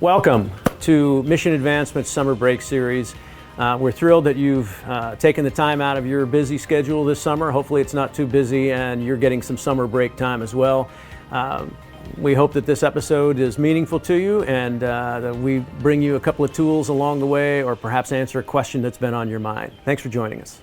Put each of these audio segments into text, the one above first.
Welcome to Mission Advancement Summer Break Series. We're thrilled that you've taken the time out of your busy schedule this summer. Hopefully it's not too busy and you're getting some summer break time as well. We hope that this episode is meaningful to you and that we bring you a couple of tools along the way, or perhaps answer a question that's been on your mind. Thanks for joining us.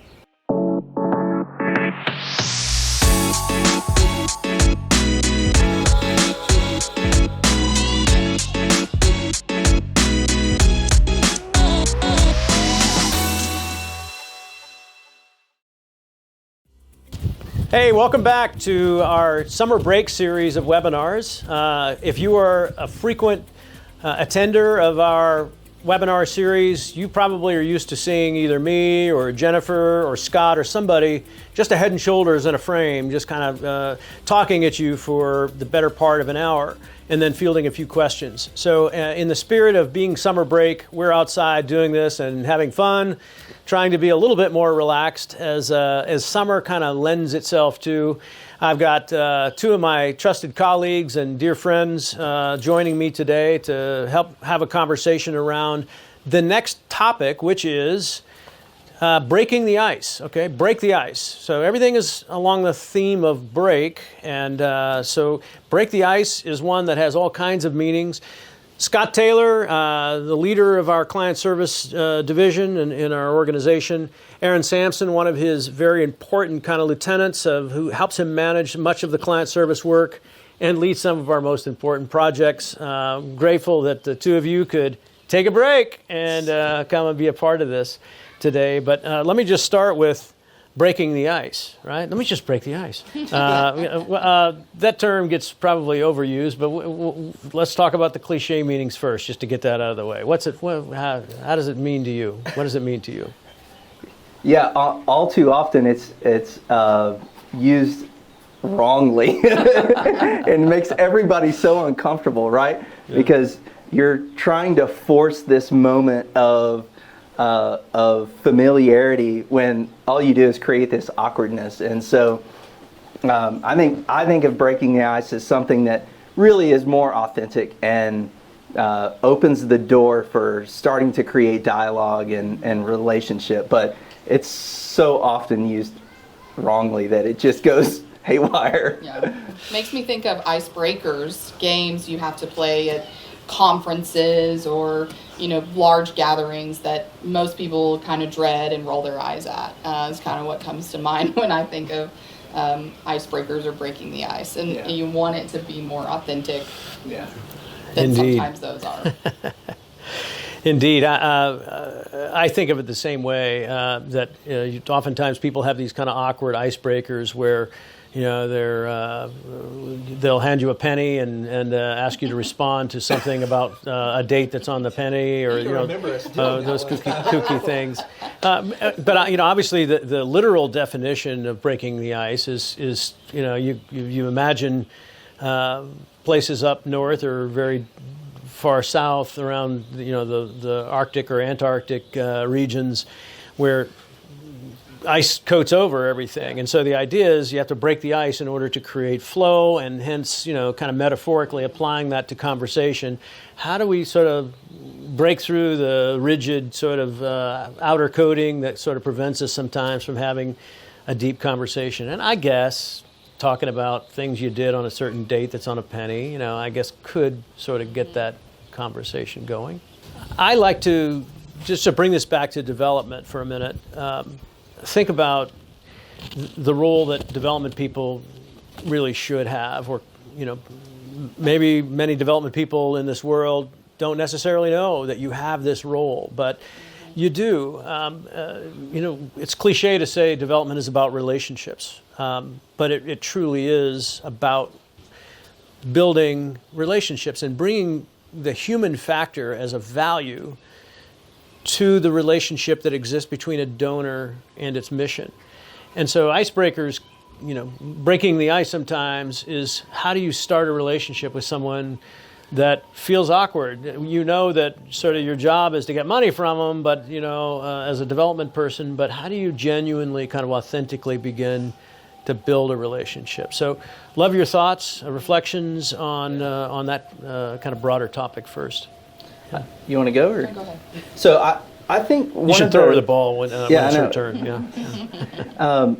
Hey, welcome back to our summer break series of webinars. If you are a frequent attender of our webinar series, you probably are used to seeing either me or Jennifer or Scott or somebody just a head and shoulders in a frame, just kind of talking at you for the better part of an hour and then fielding a few questions. So in the spirit of being summer break, we're outside doing this and having fun, trying to be a little bit more relaxed as summer kind of lends itself to. I've got two of my trusted colleagues and dear friends joining me today to help have a conversation around the next topic, which is breaking the ice. Okay, break the ice. So everything is along the theme of break, and so break the ice is one that has all kinds of meanings. Scott Taylor, the leader of our client service division in our organization. Aaron Sampson, one of his very important kind of lieutenants who helps him manage much of the client service work and lead some of our most important projects. Grateful that the two of you could take a break and come and be a part of this today. But let me just start with breaking the ice, right? Let me just break the ice. That term gets probably overused, but let's talk about the cliche meanings first, just to get that out of the way. How does it mean to you? What does it mean to you? Yeah, all too often it's used wrongly and makes everybody so uncomfortable, right? Yeah. Because you're trying to force this moment of familiarity when all you do is create this awkwardness. And so I think of breaking the ice as something that really is more authentic and opens the door for starting to create dialogue and relationship. But it's so often used wrongly that it just goes haywire. Yeah, makes me think of icebreakers, games you have to play at conferences or large gatherings that most people kind of dread and roll their eyes at. Is kind of what comes to mind when I think of icebreakers or breaking the ice, and you want it to be more authentic than Indeed. Sometimes those are. Indeed. I think of it the same way, that oftentimes people have these kind of awkward icebreakers where they'll hand you a penny and ask you to respond to something about a date that's on the penny, or those kooky things. But obviously the literal definition of breaking the ice is you imagine places up north or very far south around the Arctic or Antarctic regions where ice coats over everything. And so the idea is you have to break the ice in order to create flow, and hence, kind of metaphorically applying that to conversation. How do we sort of break through the rigid sort of outer coating that sort of prevents us sometimes from having a deep conversation? And I guess talking about things you did on a certain date that's on a penny, I guess could sort of get that conversation going. I like to, just to bring this back to development for a minute, think about the role that development people really should have, or maybe many development people in this world don't necessarily know that you have this role, but you do. It's cliche to say development is about relationships, but it truly is about building relationships and bringing the human factor as a value to the relationship that exists between a donor and its mission. And so icebreakers, breaking the ice sometimes is, how do you start a relationship with someone that feels awkward? That sort of your job is to get money from them, but as a development person, but how do you genuinely kind of authentically begin to build a relationship? So love your thoughts, reflections on that kind of broader topic first. You want to go? Or? Go ahead. So I think You should throw her the ball when Yeah, it's I her know. turn. Yeah.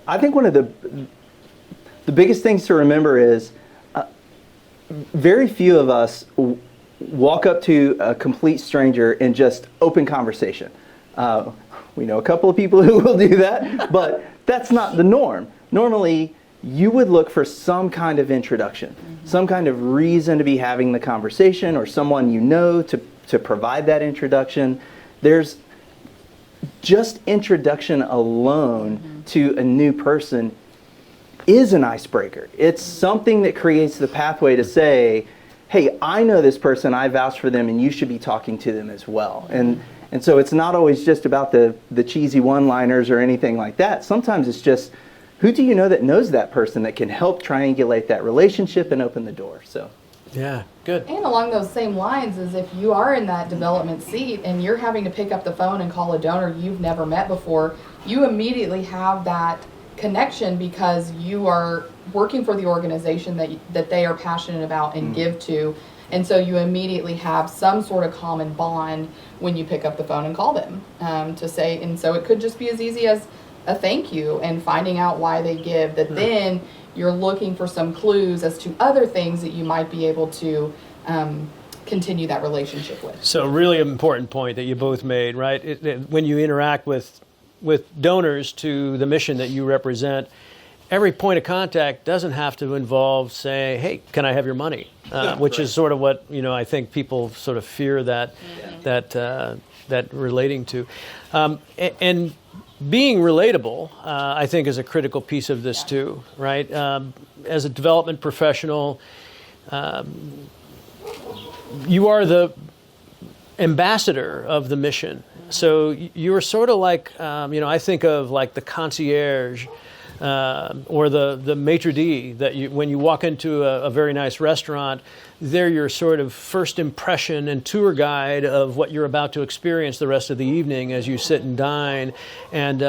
I think one of the biggest things to remember is very few of us walk up to a complete stranger and just open conversation. We know a couple of people who will do that, but that's not the norm. Normally, you would look for some kind of introduction, some kind of reason to be having the conversation, or someone you know to provide that introduction. There's just introduction alone to a new person is an icebreaker. It's something that creates the pathway to say, hey, I know this person, I vouch for them, and you should be talking to them as well. And so it's not always just about the cheesy one-liners or anything like that. Sometimes it's just, who do you know that knows that person that can help triangulate that relationship and open the door? So. Yeah, good. And along those same lines is if you are in that development seat and you're having to pick up the phone and call a donor you've never met before, you immediately have that connection because you are working for the organization that they are passionate about and give to. And so you immediately have some sort of common bond when you pick up the phone and call them to say, and so it could just be as easy as a thank you and finding out why they give, that then you're looking for some clues as to other things that you might be able to continue that relationship with. So really important point that you both made, right? When you interact with donors to the mission that you represent, every point of contact doesn't have to involve saying, hey, can I have your money? Which is sort of what, I think people sort of fear that relating to. And being relatable, I think, is a critical piece of this too, right? As a development professional, you are the ambassador of the mission. So you're sort of like, I think of like the concierge or the maitre d' that when you walk into a very nice restaurant, they're your sort of first impression and tour guide of what you're about to experience the rest of the evening as you sit and dine, and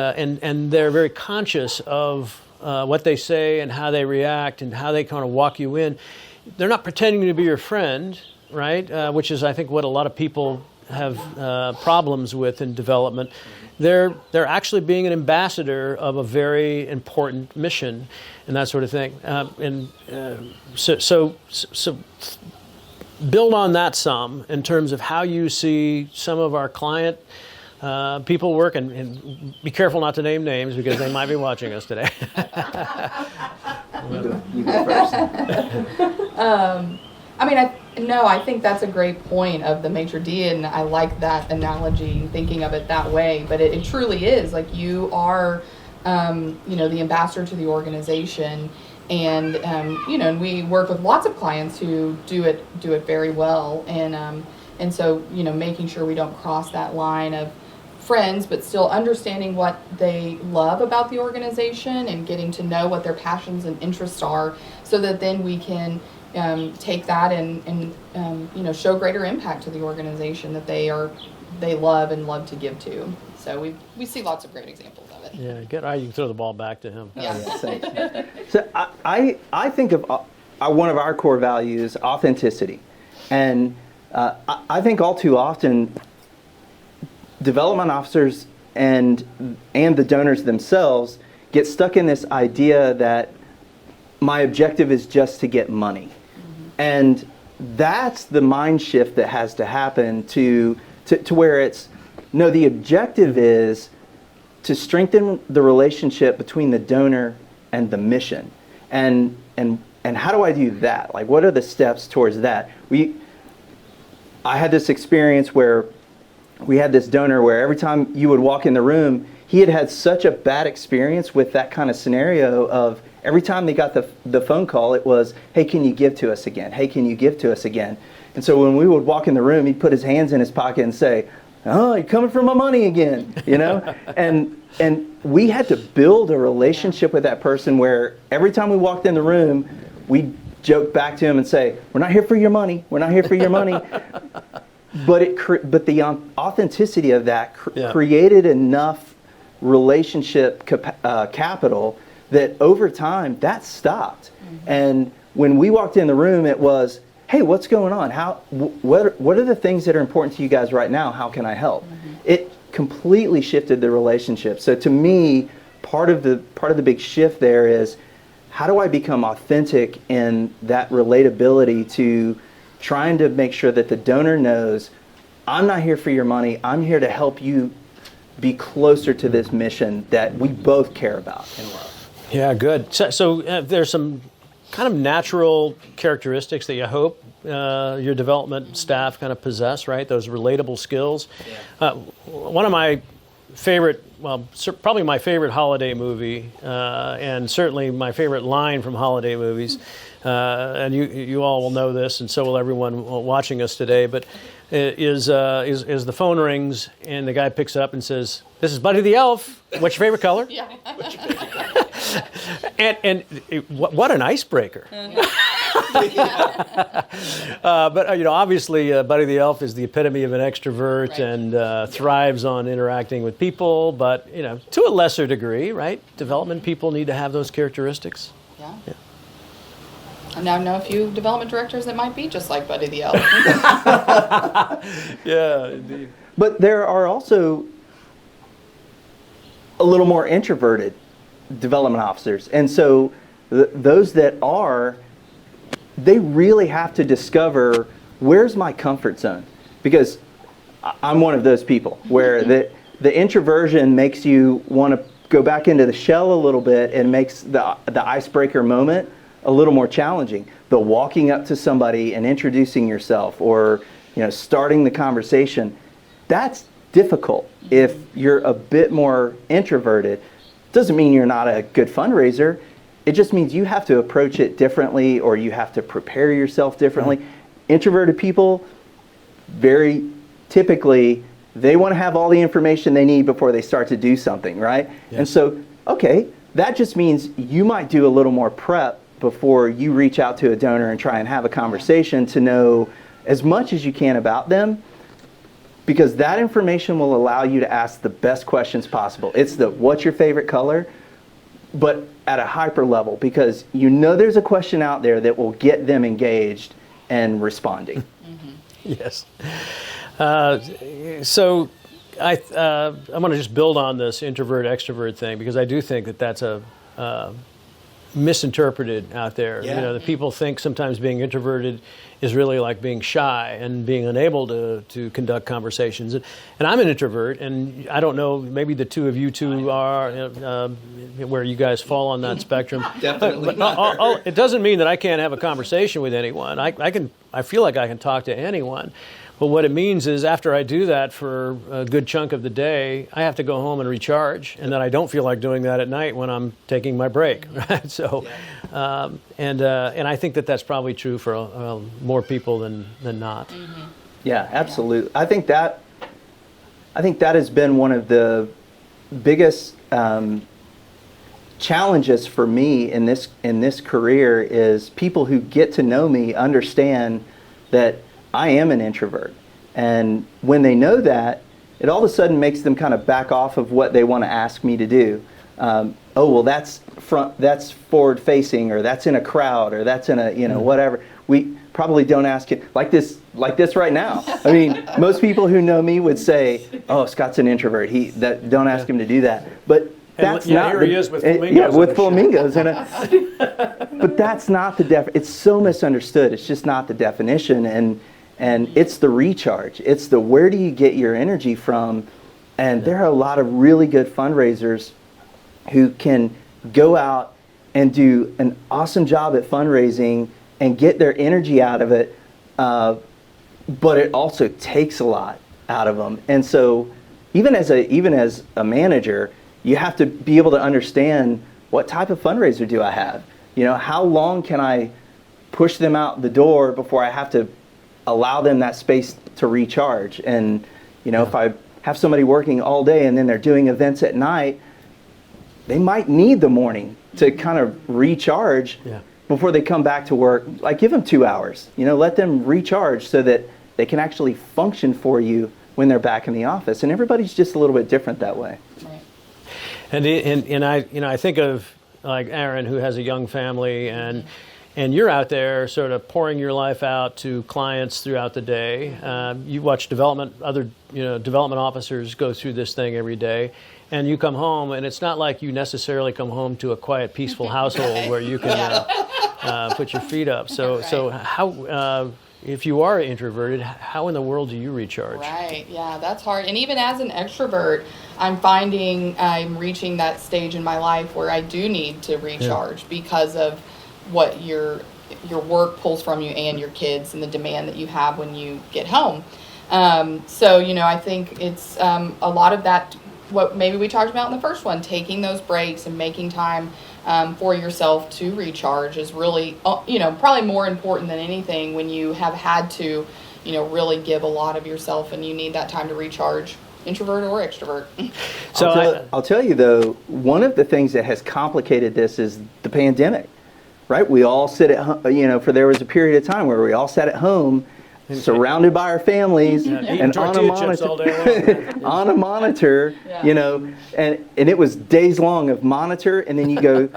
they're very conscious of what they say and how they react and how they kind of walk you in. They're not pretending to be your friend, right? Which is, I think, what a lot of people have problems with in development. They're actually being an ambassador of a very important mission and that sort of thing. So build on that some in terms of how you see some of our client people work, and be careful not to name names because they might be watching us today. You go first. I think that's a great point of the maitre d', and I like that analogy, thinking of it that way. But it truly is like you are, the ambassador to the organization, and and we work with lots of clients who do it very well, and so making sure we don't cross that line of friends, but still understanding what they love about the organization and getting to know what their passions and interests are, so that then we can take that and show greater impact to the organization that they love and love to give to. So we see lots of great examples of it. Yeah, good. All right, you can throw the ball back to him. Yeah. Thanks. So I think of one of our core values, authenticity, and I think all too often development officers and the donors themselves get stuck in this idea that my objective is just to get money. And that's the mind shift that has to happen to where it's, no, the objective is to strengthen the relationship between the donor and the mission. And how do I do that? Like, what are the steps towards that? I had this experience where we had this donor where every time you would walk in the room, he had such a bad experience with that kind of scenario of every time they got the phone call, it was, hey, can you give to us again? Hey, can you give to us again? And so when we would walk in the room, he'd put his hands in his pocket and say, oh, you're coming for my money again, And we had to build a relationship with that person where every time we walked in the room, we'd joke back to him and say, we're not here for your money. We're not here for your money. But the authenticity of that created enough relationship capital that over time that stopped. And when we walked in the room, it was, hey, what's going on? What are the things that are important to you guys right now? How can I help? It completely shifted the relationship. So to me, part of the big shift there is, how do I become authentic in that relatability to trying to make sure that the donor knows, I'm not here for your money, I'm here to help you be closer to this mission that we both care about and love. Yeah, good. So there's some kind of natural characteristics that you hope your development staff kind of possess, right? Those relatable skills. Yeah. One of my favorite, probably my favorite holiday movie, and certainly my favorite line from holiday movies, and you all will know this, and so will everyone watching us today, but is the phone rings and the guy picks up and says, "This is Buddy the Elf. What's your favorite color?" Yeah. and what an icebreaker. But obviously, Buddy the Elf is the epitome of an extrovert, right, and thrives on interacting with people. But to a lesser degree, right? Development people need to have those characteristics. Yeah. I now know a few development directors that might be just like Buddy the Elf. Yeah, indeed. But there are also a little more introverted development officers, and so those that are, they really have to discover, where's my comfort zone, because I'm one of those people where the introversion makes you want to go back into the shell a little bit and makes the icebreaker moment a little more challenging. The walking up to somebody and introducing yourself, or starting the conversation, that's difficult if you're a bit more introverted. Doesn't mean you're not a good fundraiser. It just means you have to approach it differently, or you have to prepare yourself differently. Mm-hmm. Introverted people, very typically, they want to have all the information they need before they start to do something, right? Yes. And so, okay, that just means you might do a little more prep before you reach out to a donor and try and have a conversation to know as much as you can about them, because that information will allow you to ask the best questions possible. It's the what's your favorite color, but at a hyper level, because there's a question out there that will get them engaged and responding. Mm-hmm. Yes. So I want to just build on this introvert-extrovert thing, because I do think that that's a misinterpreted out there. Yeah. The people think sometimes being introverted is really like being shy and being unable to conduct conversations. And I'm an introvert, and I don't know, maybe the two of you two are where you guys fall on that spectrum. Definitely. But it doesn't mean that I can't have a conversation with anyone. I feel like I can talk to anyone. But what it means is, after I do that for a good chunk of the day, I have to go home and recharge, and then I don't feel like doing that at night when I'm taking my break. Right? So, and I think that that's probably true for more people than not. Mm-hmm. Yeah, absolutely. I think that has been one of the biggest challenges for me in this career, is people who get to know me understand that I am an introvert. And when they know that, it all of a sudden makes them kind of back off of what they want to ask me to do. That's forward facing, or that's in a crowd, or that's in a, whatever. We probably don't ask it like this right now. I mean, most people who know me would say, "Oh, Scott's an introvert. Don't ask him to do that." But that's not. Here he is with flamingos. With flamingos, but that's not the It's so misunderstood. It's just not the definition, and it's the recharge. It's the, where do you get your energy from? And there are a lot of really good fundraisers who can go out and do an awesome job at fundraising and get their energy out of it, but it also takes a lot out of them. And so even as a manager, you have to be able to understand, what type of fundraiser do I have? How long can I push them out the door before I have to allow them that space to recharge? And if I have somebody working all day and then they're doing events at night, they might need the morning to kind of recharge before they come back to work. Like, give them 2 hours, let them recharge so that they can actually function for you when they're back in the office. And everybody's just a little bit different that way. Right. And I think of like Aaron, who has a young family, and and you're out there sort of pouring your life out to clients throughout the day. You watch other development officers go through this thing every day, and you come home, and it's not like you necessarily come home to a quiet, peaceful household where you can put your feet up. So how, if you are introverted, how in the world do you recharge? Right, yeah, that's hard. And even as an extrovert, I'm finding I'm reaching that stage in my life where I do need to recharge because of what your work pulls from you and your kids and the demand that you have when you get home. So, I think it's a lot of that, what maybe we talked about in the first one, taking those breaks and making time for yourself to recharge is really, probably more important than anything when you have had to, really give a lot of yourself and you need that time to recharge, introvert or extrovert. So I'll tell you though, one of the things that has complicated this is the pandemic, right? We all sit at home, for there was a period of time where we all sat at home surrounded by our families and on a monitor, on a monitor, and it was days long of monitor, and then you go,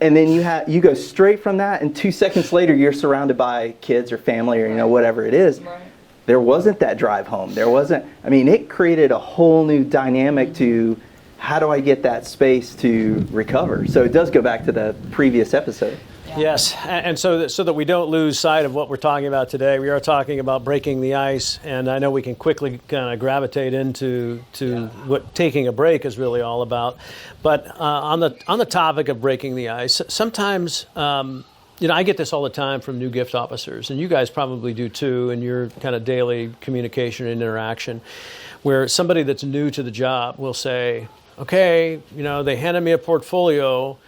and then you go straight from that, and 2 seconds later you're surrounded by kids or family or whatever it is. Right. There wasn't that drive home. There wasn't. I mean, it created a whole new dynamic to how do I get that space to recover. So it does go back to the previous episode. Yes, and so that we don't lose sight of what we're talking about today, we are talking about breaking the ice, and I know we can quickly kind of gravitate into what taking a break is really all about. But on the topic of breaking the ice, sometimes I get this all the time from new gift officers, and you guys probably do too in your kind of daily communication and interaction, where somebody that's new to the job will say, "Okay, they handed me a portfolio."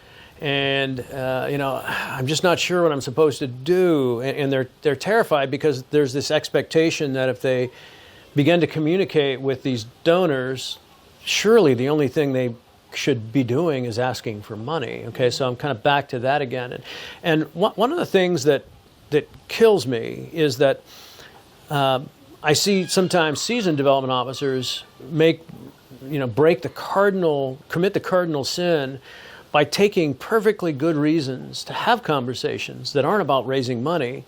And I'm just not sure what I'm supposed to do, and they're terrified because there's this expectation that if they begin to communicate with these donors, surely the only thing they should be doing is asking for money. Okay, so I'm kind of back to that again, and one of the things that kills me is that I see sometimes seasoned development officers commit the cardinal sin by taking perfectly good reasons to have conversations that aren't about raising money,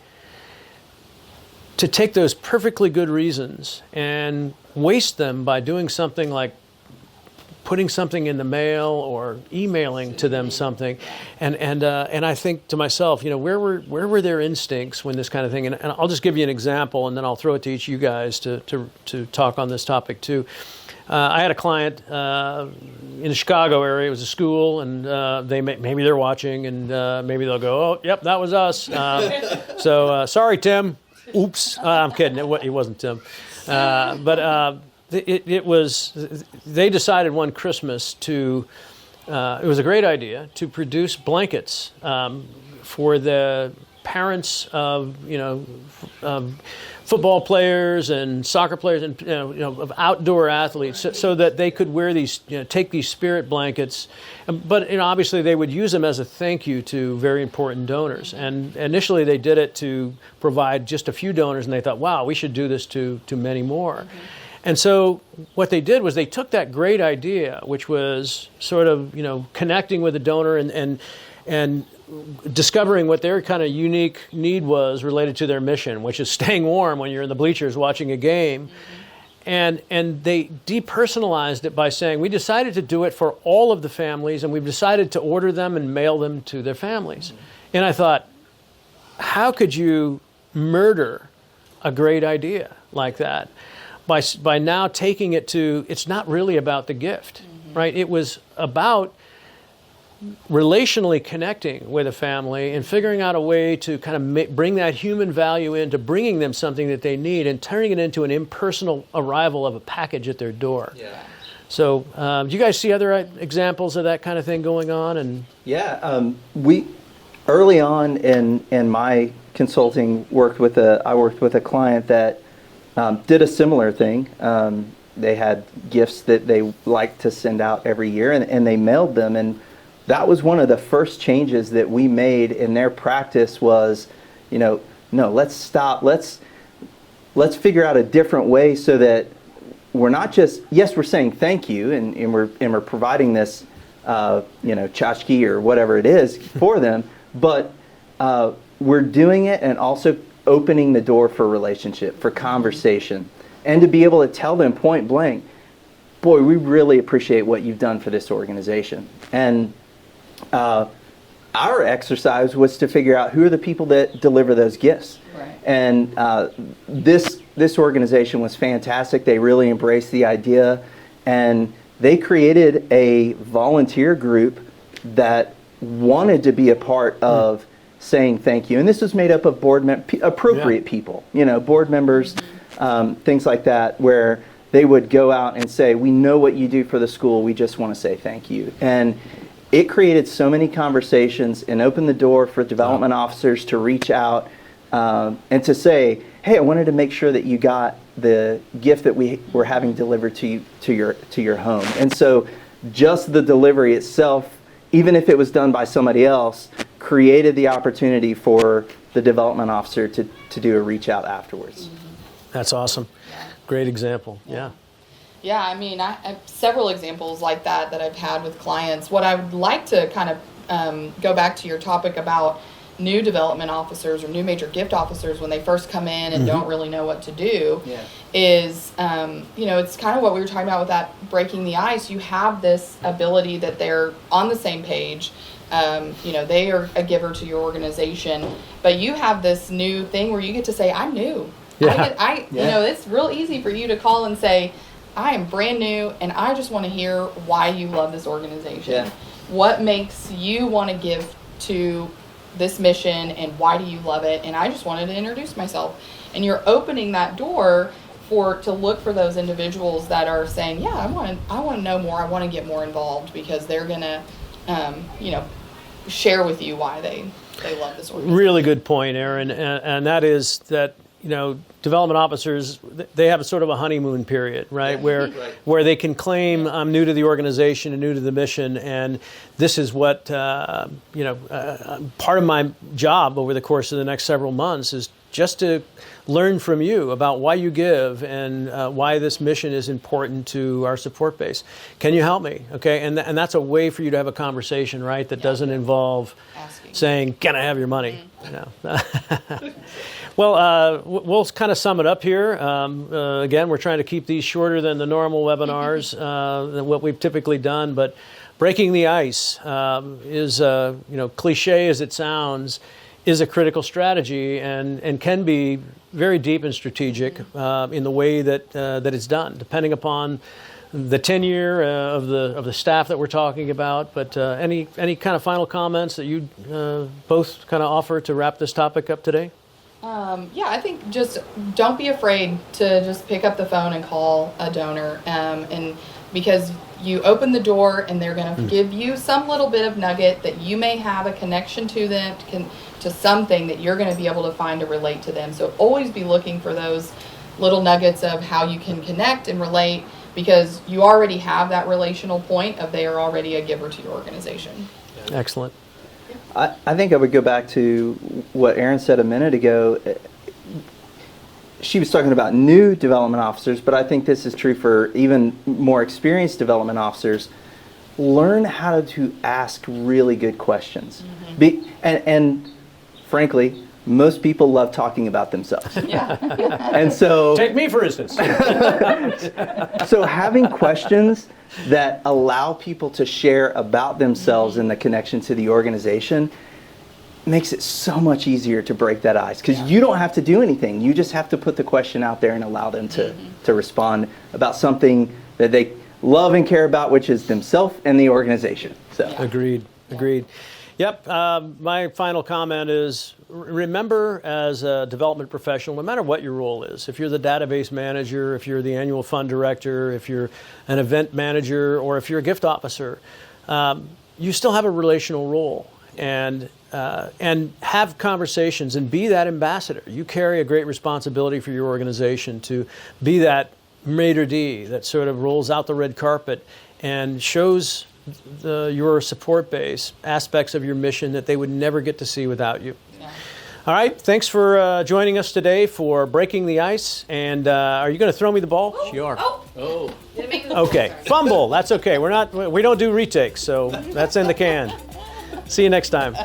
to take those perfectly good reasons and waste them by doing something like putting something in the mail or emailing to them something, and I think to myself, where were their instincts when this kind of thing? And I'll just give you an example, and then I'll throw it to each of you guys to talk on this topic too. I had a client in the Chicago area. It was a school, and maybe they're watching, and maybe they'll go, "Oh, yep, that was us." So sorry, Tim. Oops, I'm kidding. It wasn't Tim, but it was. They decided one Christmas to. It was a great idea to produce blankets for the parents of football players and soccer players and of outdoor athletes, so that they could wear these, take these spirit blankets, but obviously they would use them as a thank you to very important donors. And initially they did it to provide just a few donors, and they thought, wow, we should do this to many more. Mm-hmm. And so what they did was they took that great idea, which was sort of connecting with the donor and discovering what their kind of unique need was related to their mission, which is staying warm when you're in the bleachers watching a game. Mm-hmm. And they depersonalized it by saying, we decided to do it for all of the families, and we've decided to order them and mail them to their families. Mm-hmm. And I thought, how could you murder a great idea like that by now taking it to, it's not really about the gift, mm-hmm. right? It was about relationally connecting with a family and figuring out a way to kind of bring that human value into bringing them something that they need and turning it into an impersonal arrival of a package at their door. Yeah. So do you guys see other examples of that kind of thing going on? And we early on in my consulting I worked with a client that did a similar thing. They had gifts that they liked to send out every year, and they mailed them. And that was one of the first changes that we made in their practice was, no, let's stop. Let's figure out a different way so that we're not just, yes, we're saying thank you and we're providing this, tchotchke or whatever it is for them, but we're doing it and also opening the door for relationship, for conversation, and to be able to tell them point blank, boy, we really appreciate what you've done for this organization. And our exercise was to figure out who are the people that deliver those gifts. Right. And this organization was fantastic. They really embraced the idea, and they created a volunteer group that wanted to be a part of saying thank you. And this was made up of appropriate people, board members, things like that, where they would go out and say, we know what you do for the school, we just want to say thank you. And it created so many conversations and opened the door for development officers to reach out and to say, hey, I wanted to make sure that you got the gift that we were having delivered to your home. And so just the delivery itself, even if it was done by somebody else, created the opportunity for the development officer to do a reach out afterwards. That's awesome. Great example. Yeah. Yeah, I mean, I have several examples like that I've had with clients. What I would like to kind of go back to your topic about new development officers or new major gift officers when they first come in and don't really know what to do is, it's kind of what we were talking about with that breaking the ice. You have this ability that they're on the same page. They are a giver to your organization, but you have this new thing where you get to say, I'm new. Yeah. It's real easy for you to call and say, I am brand new and I just want to hear why you love this organization. Yeah. What makes you want to give to this mission and why do you love it? And I just wanted to introduce myself. And you're opening that door to look for those individuals that are saying, yeah, I want to know more. I want to get more involved because they're going to, share with you why they love this organization. Really good point, Aaron. And that is that, development officers, they have a sort of a honeymoon period, right? Where they can claim, I'm new to the organization and new to the mission, and this is what, part of my job over the course of the next several months is just to learn from you about why you give and why this mission is important to our support base. Can you help me? Okay, and that's a way for you to have a conversation, right? That doesn't involve saying, "Can I have your money?" Well, we'll kind of sum it up here. Again, we're trying to keep these shorter than the normal webinars, than what we've typically done. But breaking the ice is, cliche as it sounds, is a critical strategy and can be very deep and strategic in the way that it's done, depending upon the tenure of the staff that we're talking about. But any kind of final comments that you both kind of offer to wrap this topic up today? I think just don't be afraid to just pick up the phone and call a donor, and because you open the door and they're going to give you some little bit of nugget that you may have a connection to them, to something that you're going to be able to find to relate to them. So always be looking for those little nuggets of how you can connect and relate, because you already have that relational point of they are already a giver to your organization. Excellent. I think I would go back to what Erin said a minute ago. She was talking about new development officers, but I think this is true for even more experienced development officers. Learn how to ask really good questions. And frankly, most people love talking about themselves. And so take me for instance. So having questions that allow people to share about themselves and the connection to the organization makes it so much easier to break that ice, because you don't have to do anything. You just have to put the question out there and allow them to respond about something that they love and care about, which is themselves and the organization. So Agreed. Yep. My final comment is, remember, as a development professional, no matter what your role is, if you're the database manager, if you're the annual fund director, if you're an event manager, or if you're a gift officer, you still have a relational role, and have conversations and be that ambassador. You carry a great responsibility for your organization to be that maitre d' that sort of rolls out the red carpet and shows your support base aspects of your mission that they would never get to see without you. All right, thanks for joining us today for Breaking the Ice. And are you going to throw me the ball? Sure. Okay, fumble. That's okay. We don't do retakes, so that's in the can. See you next time.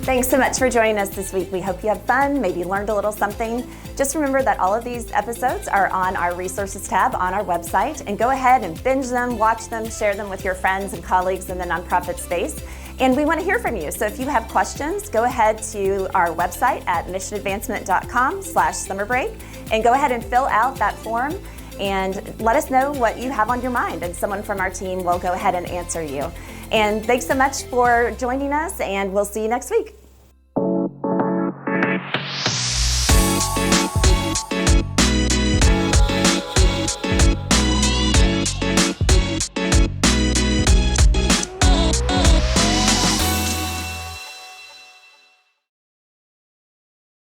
Thanks so much for joining us this week. We hope you had fun, maybe learned a little something. Just remember that all of these episodes are on our resources tab on our website, and go ahead and binge them, watch them, share them with your friends and colleagues in the nonprofit space. And we want to hear from you. So if you have questions, go ahead to our website at missionadvancement.com/summer break and go ahead and fill out that form and let us know what you have on your mind, and someone from our team will go ahead and answer you. And thanks so much for joining us, and we'll see you next week.